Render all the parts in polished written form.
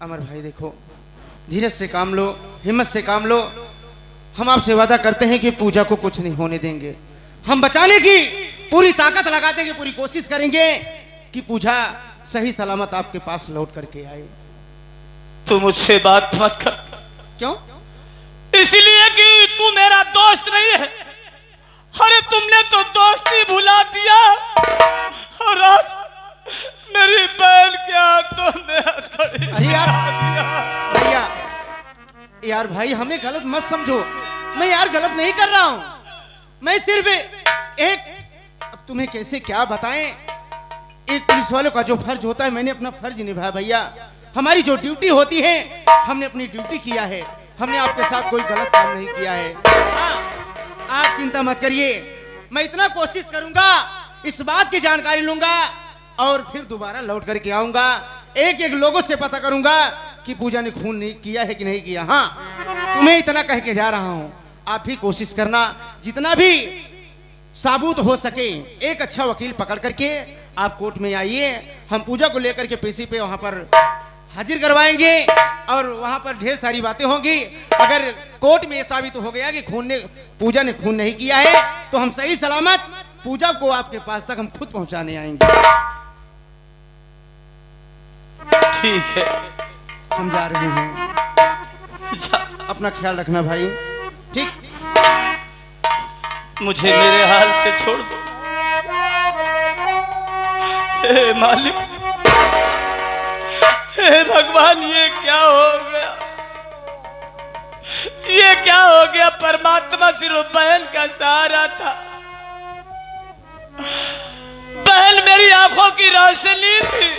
अमर भाई देखो, धीरज से काम लो, हिम्मत से काम लो। हम आपसे वादा करते हैं कि पूजा को कुछ नहीं होने देंगे। हम बचाने की पूरी ताकत लगा देंगे, पूरी कोशिश करेंगे कि पूजा सही सलामत आपके पास लौट करके आए। तू मुझसे बात मत कर। क्यों? इसलिए कि तू मेरा दोस्त नहीं है। अरे तुमने तो दोस्ती भुला दिया और आज मेरी बहन के हाथों में हथकड़ी। अरे यार भैया, यार भाई हमें गलत मत समझो। मैं यार गलत नहीं कर रहा हूं। मैं सिर्फ एक, अब तुम्हें कैसे क्या बताएं, एक पुलिस वालों का जो फर्ज होता है मैंने अपना फर्ज निभाया भैया। हमारी जो ड्यूटी होती है हमने अपनी ड्यूटी किया है। हमने आपके साथ कोई गलत काम नहीं किया है। आप चिंता मत करिए, मैं इतना कोशिश करूंगा, इस बात की जानकारी लूंगा और फिर दोबारा लौट करके आऊंगा। एक एक लोगों से पता करूंगा कि पूजा ने खून नहीं किया है कि नहीं किया। हाँ, तुम्हें इतना कह के जा रहा हूं, आप भी कोशिश करना, जितना भी साबुत हो सके एक अच्छा वकील पकड़ करके आप कोर्ट में आइए। हम पूजा को लेकर के पेशी पे वहां पर हाजिर करवाएंगे और वहां पर ढेर सारी बातें होंगी। अगर कोर्ट में साबित हो गया कि पूजा ने खून नहीं किया है तो हम सही सलामत पूजा को आपके पास तक हम खुद पहुंचाने आएंगे। ठीक है, हम जा रहे हैं। अपना ख्याल रखना भाई, ठीक? मुझे मेरे हाल पे छोड़ दो। हे मालिक, हे भगवान, ये क्या हो गया? ये क्या हो गया? परमात्मा सिर्फ बहन का सहारा था। बहन मेरी आंखों की रोशनी थी,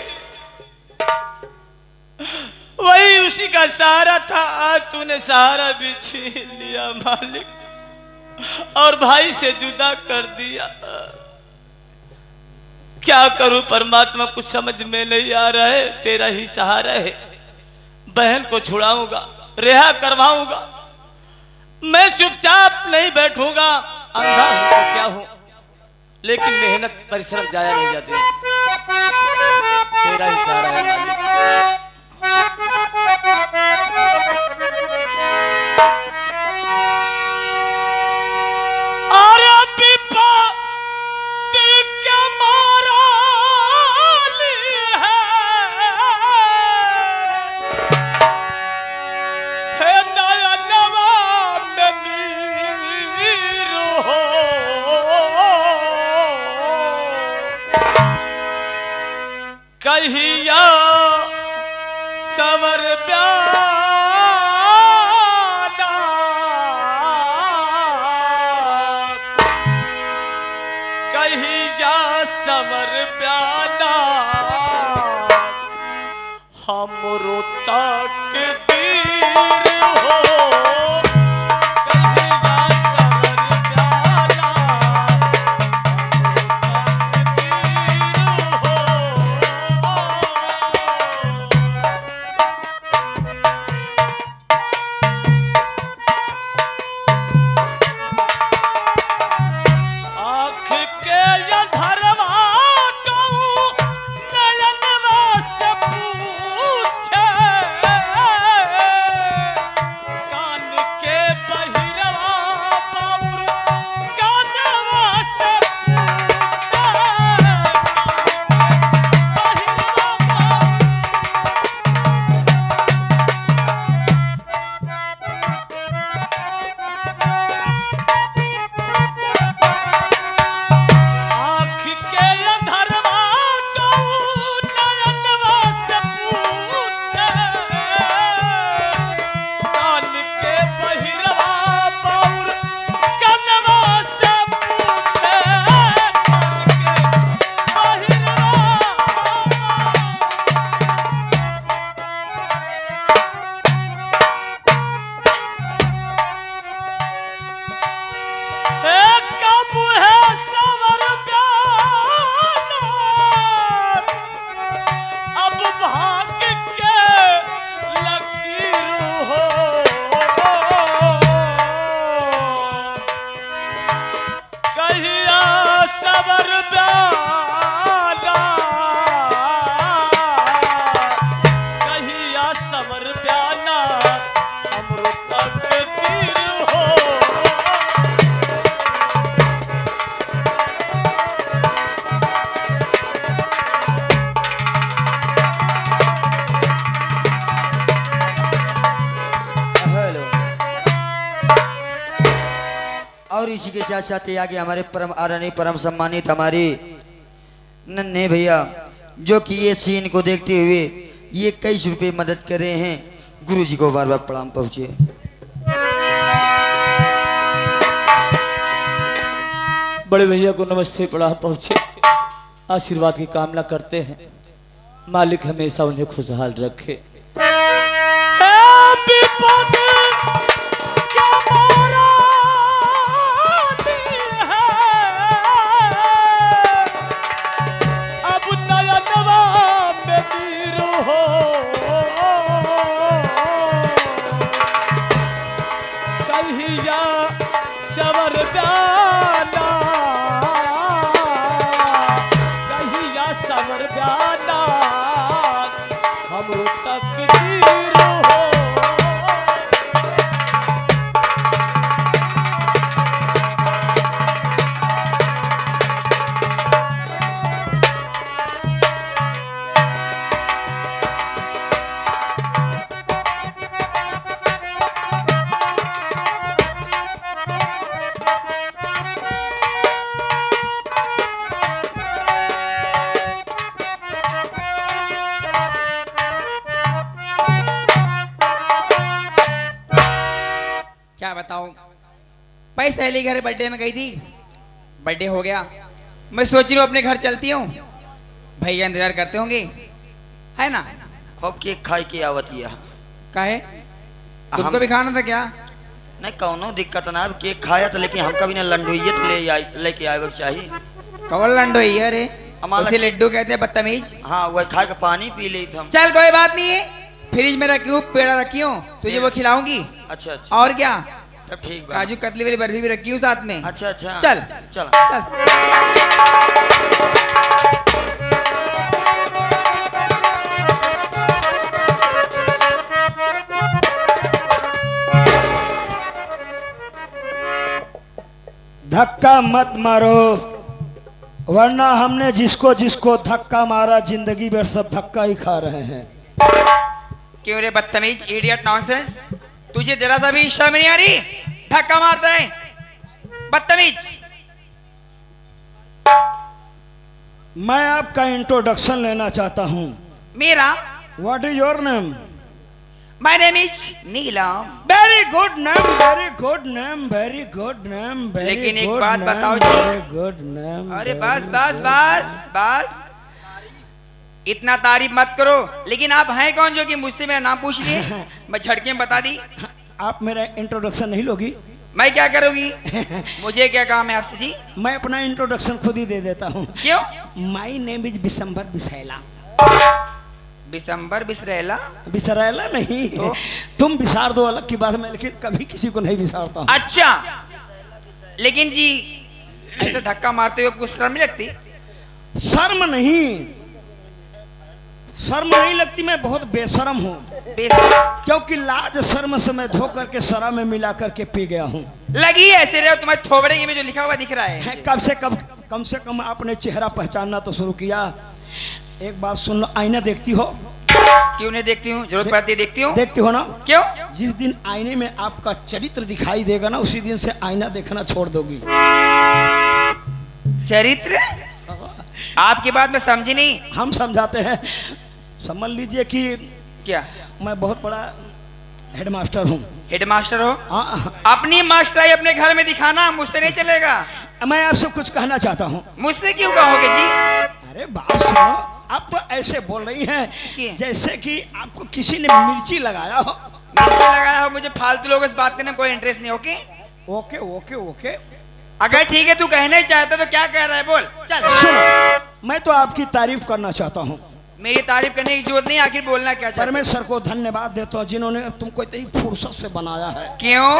वही उसी का सहारा था। आज तूने सहारा भी छीन लिया मालिक, और भाई से जुदा कर दिया। क्या करूं परमात्मा, कुछ समझ में नहीं आ रहा है। तेरा ही सहारा है। बहन को छुड़ाऊंगा, रिहा करवाऊंगा। मैं चुपचाप नहीं बैठूंगा। अंधा हूं तो क्या हूं, लेकिन मेहनत परिश्रम जाया नहीं जाते। तेरा ही सहारा है मालिक। कहिया सवर प्यारा, कहिया सवर प्यारा, हम रोता के तीर हो। और इसी के साथ साथ आगे हमारे परम आदरणीय परम सम्मानित हमारे नन्हे भैया जो कि ये सीन को देखते हुए ये कई रुपए मदद कर रहे हैं, गुरु जी को बार बार प्रणाम पहुंचे। बड़े भैया को नमस्ते प्रणाम पहुंचे, आशीर्वाद की कामना करते हैं, मालिक हमेशा उन्हें खुशहाल रखे। क्या बताऊं, भाई सहेली घर बर्थडे में गई थी, बर्थडे हो गया, मैं सोच रही हूँ अपने घर चलती हूँ, भैया इंतजार करते होंगे, है ना। अब केक खाए के आवतिया काहे तुमको भी खाना था क्या? नहीं कौनो दिक्कत ना, अब केक खाया तो लेकिन हमका भी ना लंडोइयत लेके आए चाहिए। कौन लंडो ही है रे? हमारा उसे लड्डू कहते हैं, बदतमीज। हाँ वह खा के पानी पी ले हम। चल कोई बात नहीं है, फ्रिज में रखी हूँ, पेड़ा रखी हूँ, तुझे वो खिलाऊंगी। अच्छा अच्छा और क्या, तब ठीक बा। काजू कतली वाली बर्फी भी रखी हूँ साथ में। अच्छा अच्छा चल चल चल। धक्का मत मारो, वरना हमने जिसको जिसको धक्का मारा जिंदगी भर सब धक्का ही खा रहे हैं। क्यों रे बदतमीज, इडियट, नॉनसेंस, तुझे जरा सा भी शर्म नहीं आ रही? धक्का मारता है, बदतमीज। मैं आपका इंट्रोडक्शन लेना चाहता हूँ। मेरा what is your name? My name is Neelam. Very good name, very good name, very good name, very लेकिन एक गुड बात नेम, बताओ जी। Very good name. अरे बस बस बस बस, इतना तारीफ मत करो। लेकिन आप हैं कौन जो कि मुझसे मेरा नाम पूछ लिए? मैं झटके में बता दी। आप मेरा इंट्रोडक्शन नहीं लोगी? मैं क्या करूंगी? मुझे क्या काम है आपसे जी? मैं अपना इंट्रोडक्शन खुद ही दे देता हूँ। क्यों? My name is Bishambar Bisaila. Bishambar Bisrela? Bisraila नहीं तो? तुम बिसार दो अलग की बात है, लेकिन कभी किसी को नहीं बिसारता हूँ। अच्छा, लेकिन जी ऐसे धक्का मारते हुए कुछ शर्म नहीं लगती? शर्म नहीं, शर्म नहीं लगती, मैं बहुत बेशर्म हूँ, क्योंकि लाज शर्म से मैं धो करके शराब में मिला करके पी गया हूँ। लगी ऐसे रहे, तुम्हारे थोबड़े में जो लिखा हुआ दिख रहा है। कम से कम आपने चेहरा पहचानना तो शुरू किया। एक बात सुन लो, आईना देखती हो? क्यों नहीं देखती हूँ, जरूरत पड़ती है देखती हूँ। देखती हो ना? क्यों? जिस दिन आईने में आपका चरित्र दिखाई देगा ना, उसी दिन से आईना देखना छोड़ दोगी। चरित्र? आपकी बात मैं समझी नहीं। हम समझाते हैं, समझ लीजिए कि क्या? मैं बहुत बड़ा हेडमास्टर हूँ। हेडमास्टर हो? हाँ, अपनी मास्टराई अपने घर में दिखाना, मुझसे नहीं चलेगा। मैं आपसे कुछ कहना चाहता हूँ। मुझसे क्यों कहोगे जी? अरे बात सुनो, आप तो ऐसे बोल रही हैं जैसे कि आपको किसी ने मिर्ची लगाया हो। मिर्ची लगाया हो? मुझे फालतू लोगों से बात करने में कोई इंटरेस्ट नहीं। ओके ओके ओके ओके, अगर ठीक है, तू कहना ही चाहता तो क्या कह रहा है, बोल। चल सुनो, मैं तो आपकी तारीफ करना चाहता हूँ। मेरी तारीफ करने की जरूरत नहीं, आखिर बोलना क्या चाहता है? परमेश्वर को धन्यवाद देता हूँ जिन्होंने तुमको इतनी फुर्सत से बनाया है। क्यों?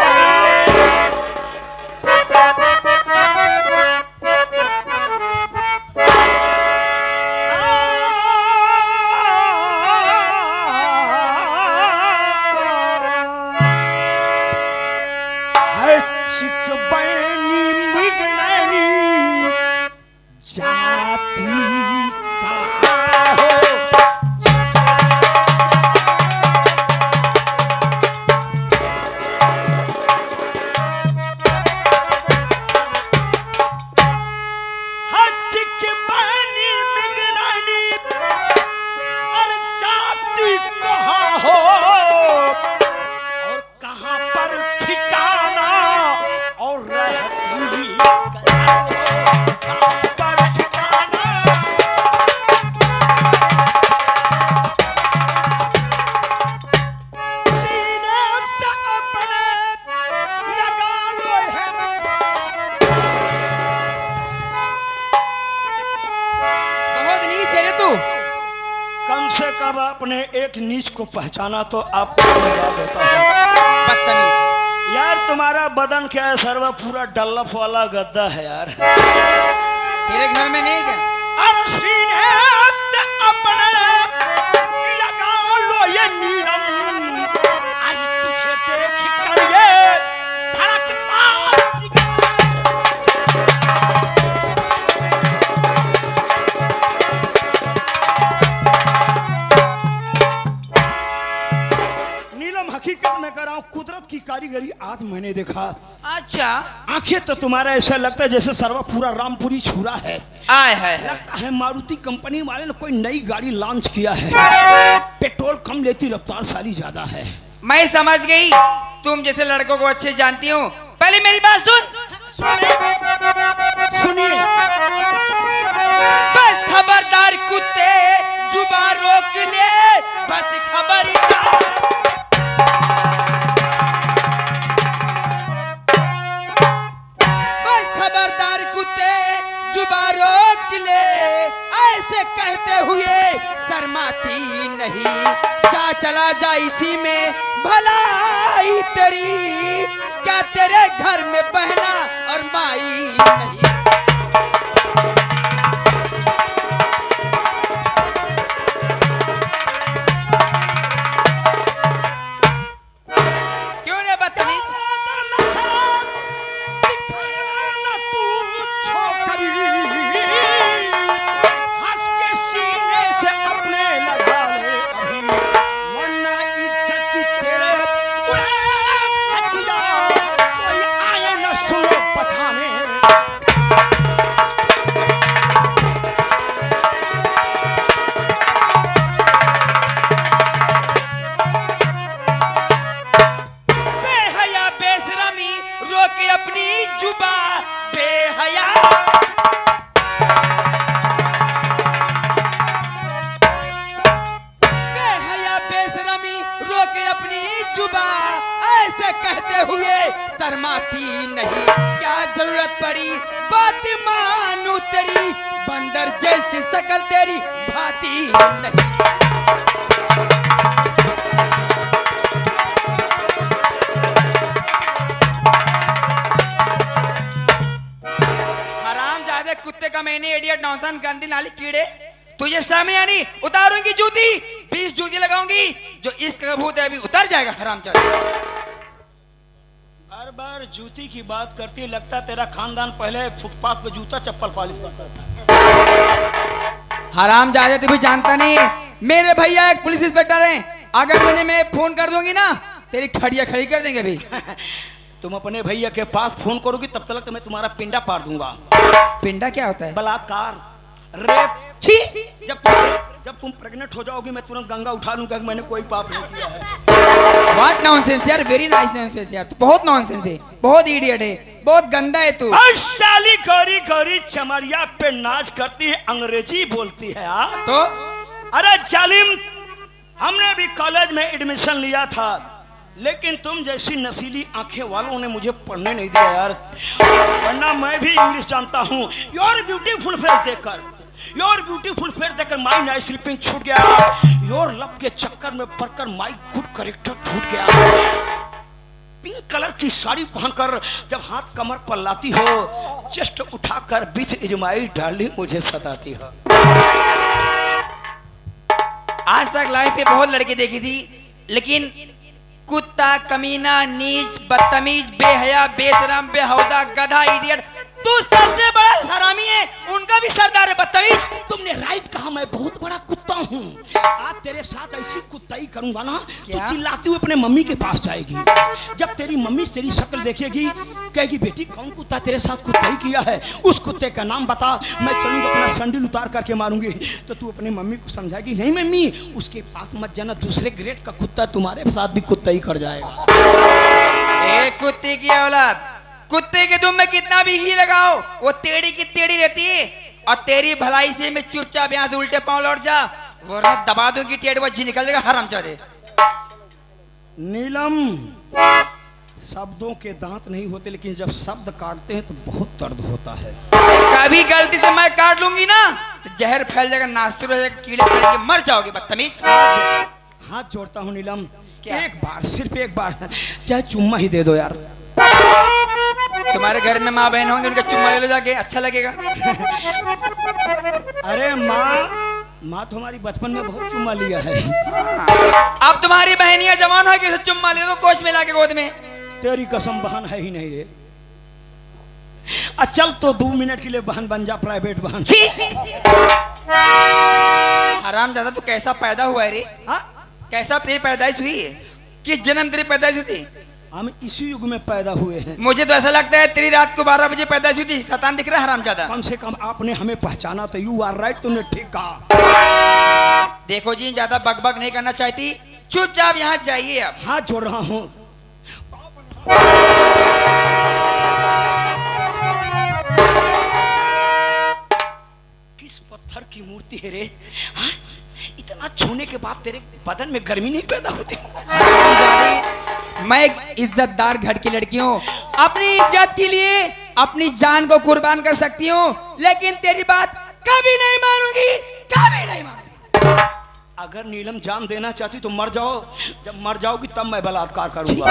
एक नीच को पहचाना तो आपको जवाब देता हूँ। बदतमीज। यार तुम्हारा बदन क्या है, सर्व पूरा डल्लफ वाला गद्दा है यार। तेरे घर में नहीं क्या? और सीने से अपने लगा लो ये नीलम, आज तुझे देख कर ये धड़कता। नीलम हकीकत में कर रहा हूँ, कुदरत की कारीगरी आज मैंने देखा। अच्छा। आंखें तो तुम्हारा ऐसा लगता है जैसे सर्वा पूरा रामपुरी छुरा है। आय है। लगता है मारुति कंपनी वाले ने कोई नई गाड़ी लॉन्च किया है। पेट्रोल कम लेती, रफ्तार सारी ज्यादा है। मैं समझ गई, तुम जैसे लड़कों को अच्छे जानती हो। पहले मेरी बात सुन। सुनिए, बस खबरदार कुत्ते, जुबान रोक ले, बस खबरदार। बस खबरदार कुत्ते, जुबान रोक ले, ऐसे कहते हुए शर्माती नहीं। जा चला जा इसी में भलाई तेरी, क्या तेरे घर में बहना और माई नहीं। क्यों रे बदतमीज? हंस के सीने से अपने लगा ले अभी, वरना इज्जत की तेरे कोई आए न सुनो बचाने। बेहया बेशरमी रोके अपनी जुबा, बेहया। बेहया बेशरमी रोके अपनी जुबा, ऐसे कहते हुए शर्माती नहीं। क्या जरूरत पड़ी बात मानू तेरी, बंदर जैसी शकल तेरी भाती नहीं। हरामजादे कुत्ते का मैंने इडियट नौसान गंदी नाली कीड़े, तुझे शर्म यानी उतारूंगी जूती, 20 जूती लगाऊंगी, जो इश्क का भूत है अभी उतर जाएगा हरामजादे। बार बार जूती की बात करती, लगता तेरा खानदान पहले फुटपाथ पे जूता चप्पल पॉलिश करता था। हरामजादे तू भी जानता नहीं है, मेरे भैया एक पुलिस इंस्पेक्टर हैं, अगर मैं फोन कर दूंगी ना तेरी खड़िया खड़ी कर देंगे भी। तुम अपने भैया के पास फोन करोगी तब तक मैं तुम्हारा पिंडा पाड़ दूंगा। पिंडा क्या होता है? बलात्कार, रेप। छी। जब तुम प्रेग्नेंट हो जाओगी मैं तुरंत गंगा उठा लूंगा कि मैंने कोई पाप नहीं किया है। व्हाट नॉनसेंस यार, वेरी नाइस नॉनसेंस यार, तू बहुत नॉनसेंस है, बहुत इडियट है, बहुत गंदा है तू। और साली गौरी गौरी चमरिया पे नाच करती है, अंग्रेजी बोलती है यार। तो अरे जालिम, हमने भी कॉलेज में एडमिशन लिया था, लेकिन तुम जैसी नशीली आंखें वालों ने मुझे पढ़ने नहीं दिया यार, वरना मैं भी इंग्लिश जानता हूँ। योर ब्यूटीफुल फेस देखकर, योर ब्यूटीफुल फेस देखकर माई नाइस स्लीपिंग छूट गया, योर लव के चक्कर में पड़कर माई गुड करेक्टर टूट गया। पिंक कलर की साड़ी पहनकर जब हाथ कमर पर लाती हो, चेस्ट उठाकर विथ इजमाई डार्लिंग मुझे सताती हो। आज तक लाइफ पे बहुत लड़के देखी थी, लेकिन कुत्ता, कमीना, नीच, बदतमीज, बेहया, बेशरम, बेहौदा, गधा, इडियट, तू सबसे बड़ा हरामी है, उनका भी सरदार है बदतमीज। तुमने राइट कहा, मैं बहुत बड़ा कुत्ता हूँ। आज तेरे साथ ऐसी कुत्ताई करूंगा ना, तो चिल्लाती हुई अपने मम्मी के पास जाएगी। जब तेरी मम्मी तेरी शक्ल देखेगी, कहेगी बेटी कौन कुत्ता तेरे साथ कुत्ताई किया है, उस कुत्ते का नाम बता, मैं चलूंगा अपना सैंडल उतार करके मारूंगी। तो तू अपनी मम्मी को समझाएगी, नहीं मम्मी उसके पास मत जाना, दूसरे ग्रेड का कुत्ता तुम्हारे साथ भी कुत्ताई कर जाएगा। एक कुत्ते की औलाद, कुत्ते के दुम में कितना भी घी लगाओ वो टेढ़ी की टेढ़ी रहती है, और तेरी भलाई से मैं चुपचाप यहाँ से उल्टे पांव लौट जा, वरना दबा दूंगी टेढ़ बच्ची निकल जाएगा हरामजादे। नीलम, शब्दों के दांत नहीं होते, लेकिन जब शब्द काटते हैं तो बहुत दर्द होता है। कभी गलती से मैं काट लूंगी ना तो जहर फैल जाएगा, नासूर हो जाएगा, कीड़े फैल के मर जाओगे बदतमीज। हाथ जोड़ता हूँ नीलम, क्या? एक बार, सिर्फ एक बार, चाहे चुम्मा ही दे दो यार। तुम्हारे घर में माँ बहन होंगे, उनका चुम्मा ले लो जाके, अच्छा लगेगा। अरे माँ तुम्हारी बचपन में बहुत चुम्मा लिया है। अब तुम्हारी बहनियां जवान हो के चुम्मा ले दो कोच में लाके गोद में। तेरी कसम बहन है ही नहीं रे। चल तो 2 मिनट के लिए बहन बन जा, प्राइवेट बहन। हराम ज्यादा तू कैसा पैदा हुआ है रे? हाँ, कैसा तेरी पैदाइश हुई है? किस जन्म तेरी पैदाइश हुई थी? हम इसी युग में पैदा हुए हैं। मुझे तो ऐसा लगता है तेरी रात को 12 बजे पैदाइश हुई थी। शैतान दिख रहा है हराम ज्यादा। कम से कम आपने हमें पहचाना तो यू आर राइट, तुमने ठीक कहा। देखो जी, ज्यादा बकबक नहीं करना चाहती, चुपचाप यहाँ जाइए। अब हाथ जोड़ रहा हूँ। किस पत्थर की मूर्ति है रे? हाँ? इतना छूने के बाद तेरे बदन में गर्मी नहीं पैदा होती? मैं एक इज्जतदार घर की लड़की हूँ, अपनी इज्जत के लिए अपनी जान को कुर्बान कर सकती हूँ, लेकिन तेरी बात कभी नहीं मानूंगी, कभी नहीं मानूंगी। अगर नीलम जान देना चाहती तो मर जाओ, जब मर जाओगी तब मैं बलात्कार करूंगा।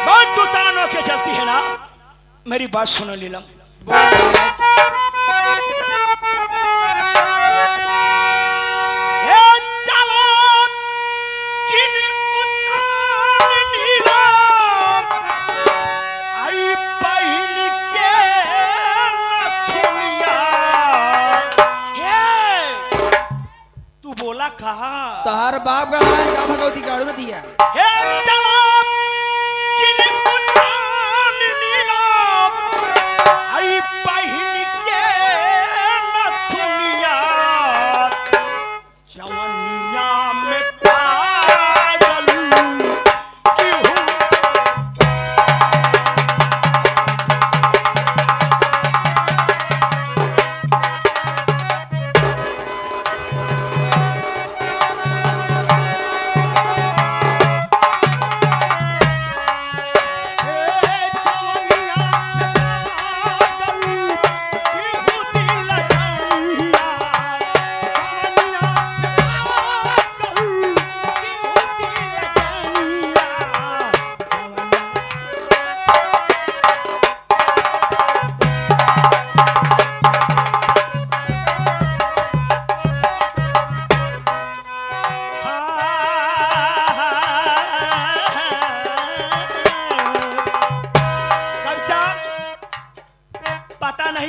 बहुत तुतान होके चलती है ना। मेरी बात सुनो नीलम। कहा तोहर बाप का का भगवती काढ़ू न दिया।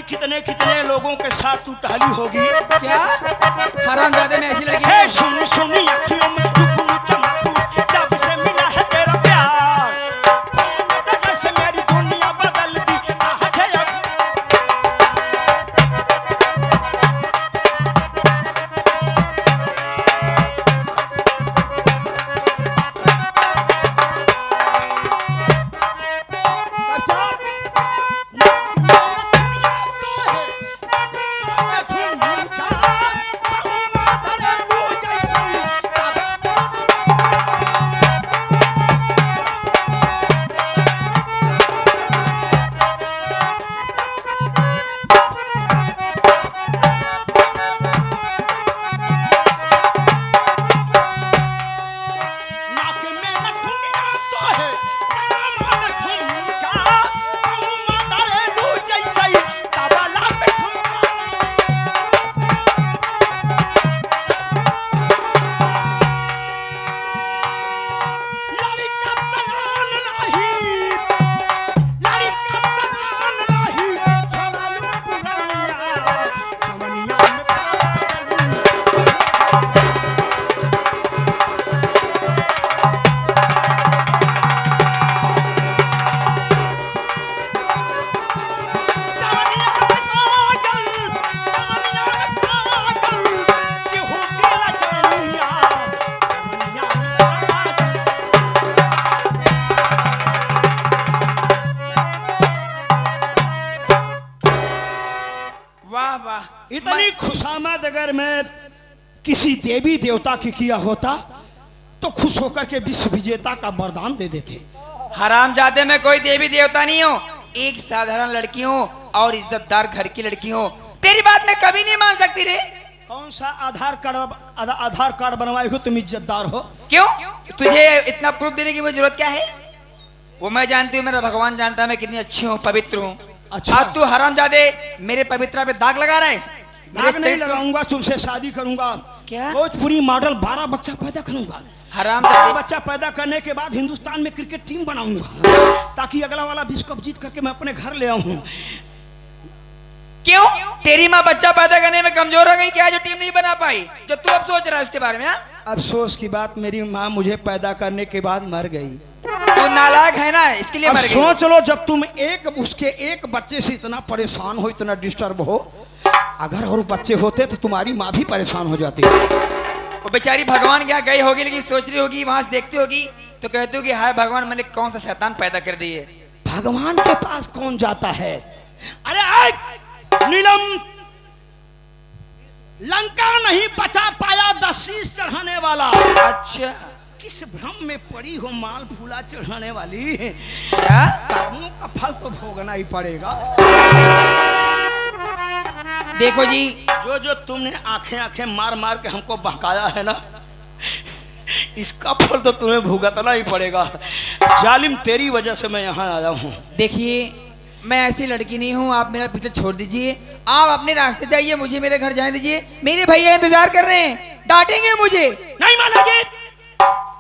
कितने कितने लोगों के साथ तू टहली होगी। क्या हरामजादे में ऐसी लगी? हे सुनी सुनी अखियों में जुगनू चमकू, जब से मिला है तेरा प्यार, जैसे मेरी दुनिया बदल दी। इतनी खुशामद अगर मैं किसी देवी देवता की किया होता तो खुश होकर के विश्व विजेता का वरदान दे देते। हरामजादे में कोई देवी देवता नहीं हो, एक साधारण लड़की हूँ और इज्जतदार घर की लड़की हूँ। तेरी बात मैं कभी नहीं मान सकता। भी रे? कौन सा आधार कार्ड बनवाए हो तुम? इज्जतदार हो? क्यों? तुझे इतना प्रूफ देने की मुझे जरूरत क्या है? वो मैं जानती हूँ, मेरा भगवान जानता है मैं कितनी अच्छी हूँ, पवित्र हूँ। अच्छा। अब तू हरामजादे मेरे पवित्रता पे दाग लगा रहा है। दाग नहीं लगाऊंगा, तुमसे शादी करूंगा। क्या? भोजपुरी मॉडल 12 बच्चा पैदा करूंगा। हरामजादे। बच्चा पैदा करने के बाद हिंदुस्तान में क्रिकेट टीम बनाऊंगा, ताकि अगला वाला विश्व कप जीत करके मैं अपने घर ले आऊं। क्यों? तेरी माँ बच्चा पैदा करने में कमजोर हो गई क्या, जो टीम नहीं बना पाई, जो तू अब सोच रहा है उसके बारे में? अफसोस की बात, मेरी माँ मुझे पैदा करने के बाद मर गई। तू नालायक है ना, इसके लिए अब मर गई। सोच लो, जब तुम उसके एक बच्चे से इतना परेशान हो, इतना डिस्टर्ब हो, अगर और बच्चे होते तो तुम्हारी माँ भी परेशान हो जाती। वो बेचारी भगवान क्या गई होगी, लेकिन सोच रही होगी, वहां से देखती होगी तो कहती होगी हाय भगवान, मैंने कौन सा शैतान पैदा कर दी है। भगवान के पास कौन जाता है? अरे आए नीलम, लंका नहीं बचा पाया 10 शीश चढ़ाने वाला। अच्छा, किस भ्रम में पड़ी हो माल फूला चढ़ाने वाली? क्या? कर्मों का फल तो भोगना ही पड़ेगा। देखो जी, जो तुमने आंखें आंखें मार मार के हमको बहकाया है ना, इसका फल तो तुम्हें भुगतना ही पड़ेगा। जालिम, तेरी वजह से मैं यहाँ आया हूँ। देखिए मैं ऐसी लड़की नहीं हूँ, आप मेरा पीछे छोड़ दीजिए, आप अपने रास्ते जाइए, मुझे मेरे घर जाने दीजिए। मेरे भैया इंतजार कर रहे हैं, डांटेंगे मुझे। नहीं मानोगी?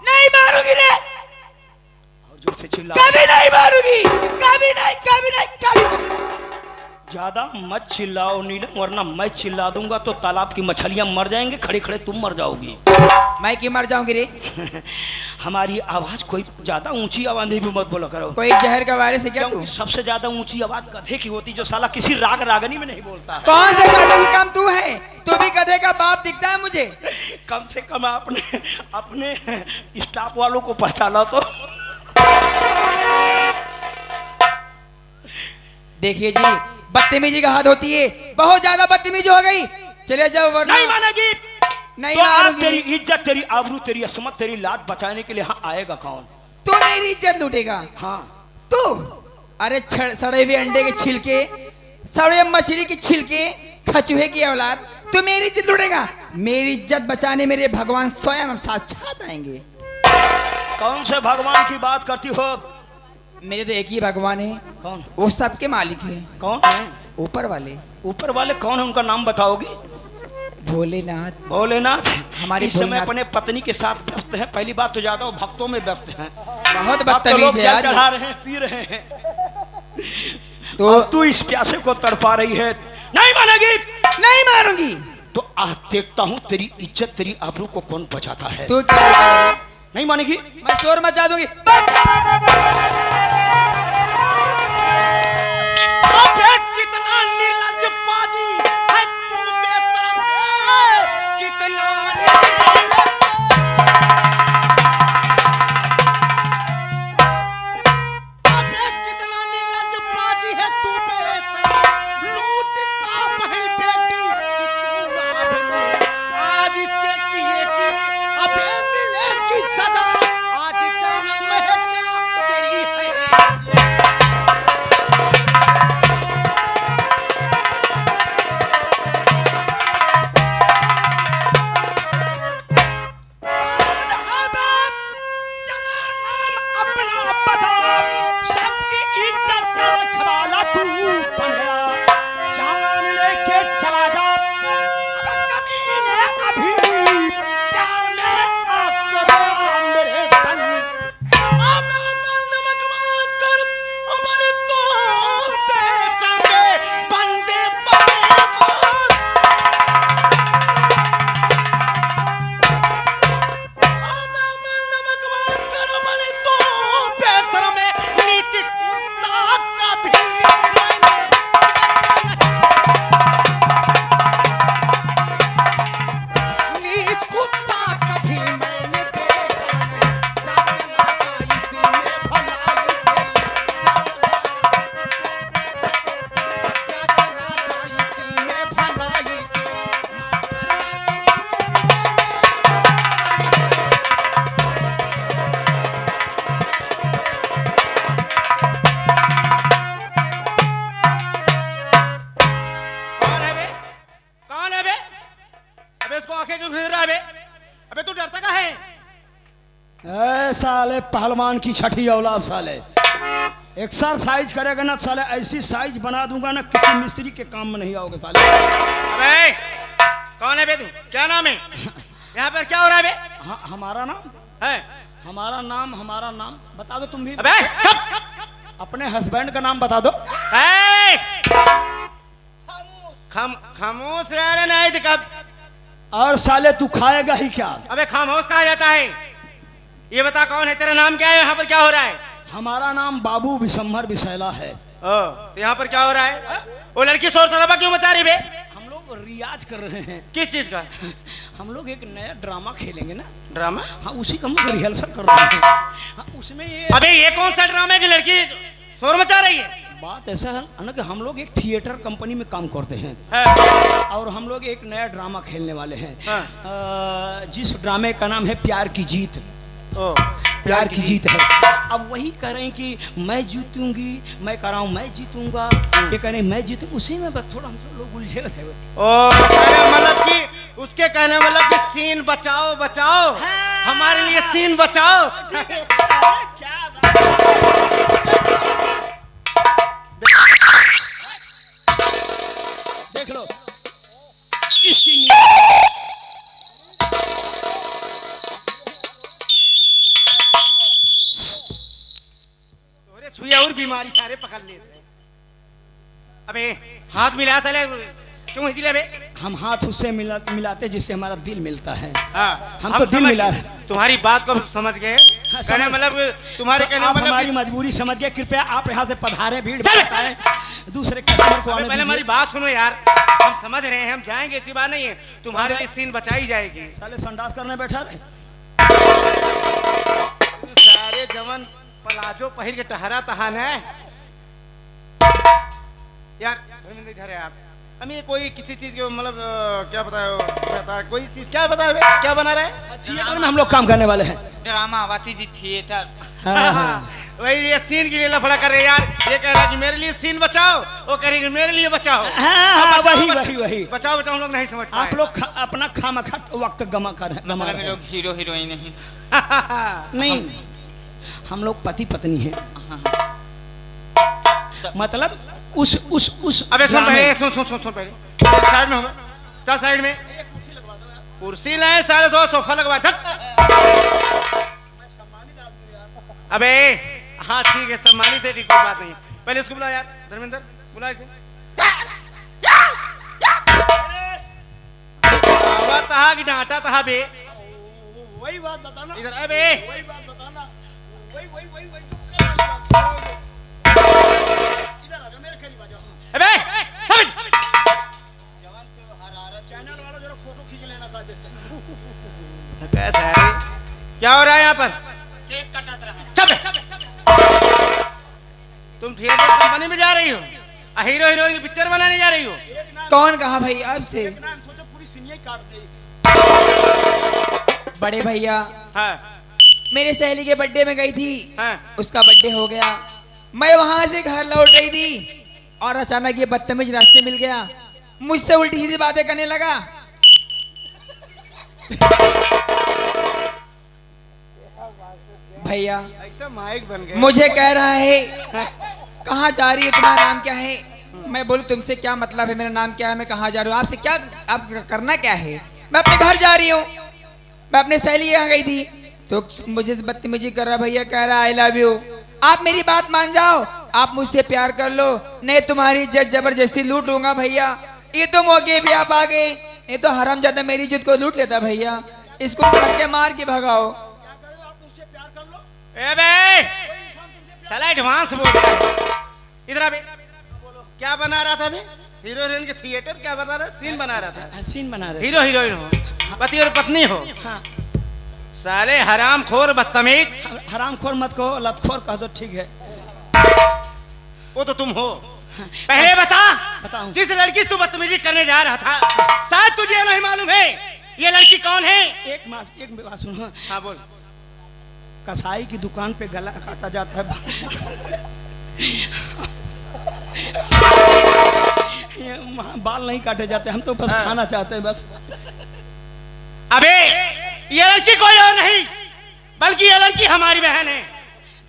नहीं मारूंगी रे, और जोर से चिल्ला। कभी नहीं मारूंगी, कभी नहीं, कभी नहीं, कभी। ज्यादा मत चिल्लाओ नीलम, वरना मैं चिल्ला दूंगा तो तालाब की मछलियां मर जाएंगे, खड़े खड़े तुम मर जाओगी। मैं क्यों मर जाऊंगी रे? हमारी आवाज कोई ज्यादा ऊंची आवाज नहीं भी मत बोला करो। कोई जहर का वायरस है क्या तू? क्योंकि सबसे ज्यादा ऊंची आवाज गधे की होती, जो साला किसी राग रागनी में नहीं बोलता। कौन से गधे की काम तू है? तू भी गधे का बाप दिखता है मुझे। कम से कम अपने स्टाफ वालों को पहचाना तो। देखिए जी, बदतमीजी का हद होती है, बहुत ज्यादा बदतमीजी हो गई। चले जाओ वरना नहीं मानेगी? नहीं तो आज मारूंगी। तेरी इज्जत, तेरी आबरू, तेरी असमत, तेरी लात बचाने के लिए यहाँ आएगा कौन? तू मेरी इज्जत लूटेगा? हाँ। तू? अरे सड़े हुए अंडे के छिलके, सड़े मछली के छिलके, खचूहे की औलाद, तू मेरी इज्जत लूटेगा? मेरी इज्जत बचाने मेरे भगवान स्वयं साक्षात आएंगे। कौन से भगवान की बात करती हो? मेरे तो एक ही भगवान है, कौन? वो सबके मालिक है, कौन है? ऊपर वाले। ऊपर वाले कौन है, उनका नाम बताओगी? भोलेनाथ। भोलेनाथ। हमारे इस समय भोलेनाथ अपने पत्नी के साथ व्यस्त हैं। पहली बात तो ज्यादा वो भक्तों में व्यस्त हैं। बहुत अब तो बदतमीज लोग है जल यार। चढ़ा रहे हैं, पी रहे हैं, तो तू इस प्यासे को तड़पा रही है। नहीं मानेगी? नहीं मारूंगी। तो आज देखता हूँ तेरी इज्जत, तेरी आबरू को कौन बचाता है। तू क्या करेगा? नहीं मानेगी? मैं शोर मचा दूंगी। अबे कितना निर्लज्ज पाजी है तुम, बेशरम है, कितना अबे कितना निर्लज्ज पाजी है तू, बेशरम, लूटता बहन बेटी की तू रात में। आज इसके किए की अबे मिलेगी सजा, आज जाना महकना तेरी है। को आंखें क्यों घूर रहा है बे? अबे तू डरता का है? ए साले पहलवान की छठी औलाद साले, एक्सरसाइज करेगा ना साले, ऐसी साइज बना दूंगा ना किसी मिस्त्री के काम में नहीं आओगे साले। अबे कौन है बे तू? क्या नाम है? यहाँ पर क्या हो रहा है बे? हमारा नाम है? हमारा नाम बता दो तुम भी। अबे चुप! अपने हस्बैंड का नाम बता दो। ए! खामोश यार नहीं दिखा। और साले तू खाएगा ही क्या? अबे खामोश कहा जाता है? ये बता कौन है, तेरा नाम क्या है, यहाँ पर क्या हो रहा है? हमारा नाम बाबू विशंभर विशैला है। तो यहाँ पर क्या हो रहा है? वो लड़की शोर शराबा क्यों मचा रही बे? हम लोग रियाज कर रहे हैं। किस चीज का? हम लोग एक नया ड्रामा खेलेंगे ना। ड्रामा? हाँ, उसी का हम लोग रिहर्सल कर रहे हैं। हाँ, उसमें ये अबे ये कौन सा ड्रामा है कि लड़की शोर मचा रही है? बात ऐसा है ना कि हम लोग एक थिएटर कंपनी में काम करते हैं और हम लोग एक नया ड्रामा खेलने वाले हैं। जिस ड्रामे का नाम है प्यार की जीत। प्यार की जीत है। अब वही कह रहे हैं कि मैं जीतूंगी, मैं कह रहा हूँ मैं जीतूंगा, ये कह रहे हैं मैं जीतू, उसी में बस थोड़ा हम लोग उलझे हुए थे। मतलब कि उसके कहने मतलब कि सीन बचाओ बचाओ, हमारे लिए सीन बचाओ। क्या देख लो इसकी छुई और बीमारी सारे पकड़ ले। अबे हाथ मिला साले, क्यों हिचले बे? हम हाथ उससे मिलाते जिससे हमारा दिल मिलता है। हम तो दिल समझ मिला। तुम्हारी बात को समझ गए। कहने मतलब तुम्हारे कहने आप मतलब हमारी मजबूरी समझ गए। कृपया आप यहाँ से पधारे, भीड़ बताएं दूसरे कस्टमर को आने पहले हमारी दीजिए। बात सुनो यार, हम समझ रहे हैं, हम जाएंगे, ऐसी बात नहीं है, तुम्हारे लिए सीन बचाई जाएगी। साले संडास करने बैठा रहे। सारे जवन पलाजो पहिर के टहरा तहान है यार। इधर है आप, हमें कोई किसी चीज के मतलब क्या बताया, कोई चीज क्या बताया, क्या बना रहे हैं? थिएटर में हम लोग काम करने वाले हैं। ड्रामा वाती जी थिएटर। वही ये सीन के लिए लफड़ा कर रहे यार। ये कह रहा है कि मेरे लिए सीन बचाओ, वो कह रही है कि मेरे लिए बचाओ। वही बचाओ बचाओ, हम लोग नहीं समझ पाए। आप लोग अपना खामखा वक्त गमा कर रहे मतलब हम लोग हीरो हीरोइन नहीं। नहीं, हम लोग पति पत्नी हैं। मतलब उस अबे सुन पहले, सुन पहले, साइड में हो, चल साइड में। कुर्सी लाए, सारे दो सोफा लगवा। अबे हाँ ठीक है, सम्मानित है, कोई बात नहीं। पहले इसको बुला यार, धर्मेंद्र बुला इसे। आवाज तहा कि डांटा तहा बे? वही बात बताना इधर। अबे वही बात बताना, वही इधर आ जाओ, मेरे करीब आ जाओ। अबे चैनल वाला जरा फोटो खींच लेना साथ से। कैसा है? क्या हो रहा है यहाँ पर? केक कटत रहा। तुम थिएटर कंपनी में जा रही हो, हीरो हीरोइन की पिक्चर बनाने जा रही हो? कौन कहा भाई आपसे? सोचो पूरी सीनियर काट दे। बड़े भैया, हाँ मेरे सहेली के बर्थडे में गई थी, हाँ। उसका बर्थडे हो गया, मैं वहां से घर लौट रही थी और अचानक ये बदतमीज रास्ते मिल गया, मुझसे उल्टी सीधी बातें करने लगा। भैया ऐसा माइक बन गया। मुझे कह रहा है कहाँ जा रही है, तुम्हारा नाम क्या है? मैं बोलूं तुमसे क्या मतलब है, मेरा नाम क्या है, मैं कहाँ जा रही हूँ, आपसे क्या, आप करना क्या है? मैं अपने घर जा रही हूँ, मैं अपने सहेली यहाँ गई थी तो मुझे बदतमीजी कर रहा, भैया कह रहा आई लव यू। आप मेरी बात मान जाओ, आप मुझसे प्यार कर लो, नहीं तुम्हारी इज्जत जबरदस्ती लूट लूंगा। भैया ये तो मौके भी आप आ गए, ये तो हरामजादा मेरी इज्जत को लूट लेता। भैया इसको पकड़ के मार के भगाओ। ए बे साला एडवांस बोल रहा है। इधर आ बे, क्या बना रहा था बे? हीरो हीरोइन के थिएटर क्या बना रहा? सीन बना रहा था। सीन बना रहे। हीरो हीरोइन हो, पति और पत्नी हो। हाँ। साले हरामखोर बदतमीज। हरामखोर मत कहो, लतखोर कह दो, ठीक है। वो तो तुम हो। पहले बताऊं बताऊं। जिस लड़की तू बदतमीजी करने जा रहा था, शायद तुझे नहीं मालूम है ये लड़की कौन है? एक बात सुनो। हाँ बोल। कसाई की दुकान पे गला काटा जाता है, ये बाल नहीं काटे जाते, हम तो बस खाना चाहते हैं बस। अबे ये लड़की कोई और नहीं बल्कि ये लड़की हमारी बहन है।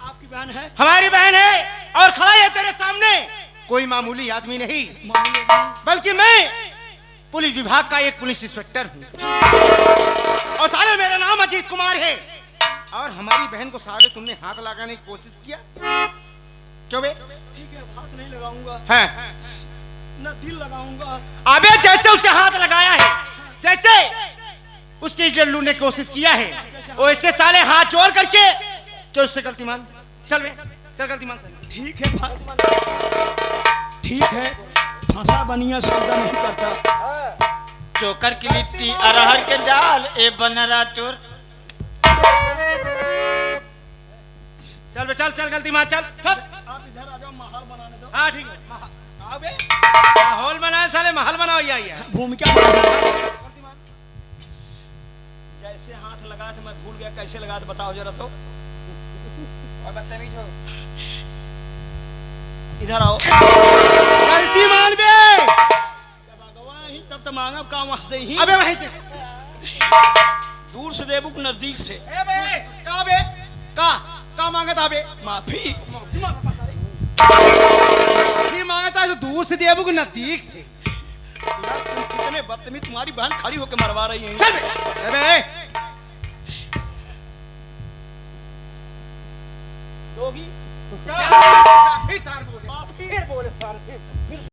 आपकी बहन है? हमारी बहन है और खड़ा है तेरे सामने कोई मामूली आदमी नहीं बल्कि मैं पुलिस विभाग का एक पुलिस इंस्पेक्टर हूँ और साले मेरा नाम अजीत कुमार है। और हमारी बहन को साले तुमने हाथ लगाने की कोशिश किया क्यों बे? ठीक है, हाथ नहीं लगाऊंगा, हैं? न दिल लगाऊंगा। अबे जैसे उसे हाथ लगाया है जैसे उसके जल्लू ने कोशिश किया है वैसे साले हाथ जोड़ करके जो उससे गलती मान चल बे चल गलती मान ठीक है ठीक है, फंसा बनिया सौदा नहीं करता। चोकर की लिट्टी अरहर के दाल ए बनरा चोर। चल बे चल चल गलती मान चल चल। आप इधर आ जाओ, माहौल बनाने दो। हाँ ठीक है आओ बे माहौल बनाए साले महल बनाओ ये भूमिका बनाने दो। जैसे हाथ लगाया था मैं भूल गया, कैसे लगाया था बताओ जरा तो। और बदतमीज हो। इधर आओ। गलती मान बे जब अगवा ही तब तो मांगा काम वास्ते ही। अबे वहीं से दूर से देबुक नजदीक से। ए बे का मांगा था बे माफी। फिर मांगा था तो दूर से देबू के नजदीक से। यार तुम कितने बदतमीज, तुम्हारी बहन खड़ी होकर मरवा रही है। चल बे अबे दोगी? फिर बोले माफी। फिर बोले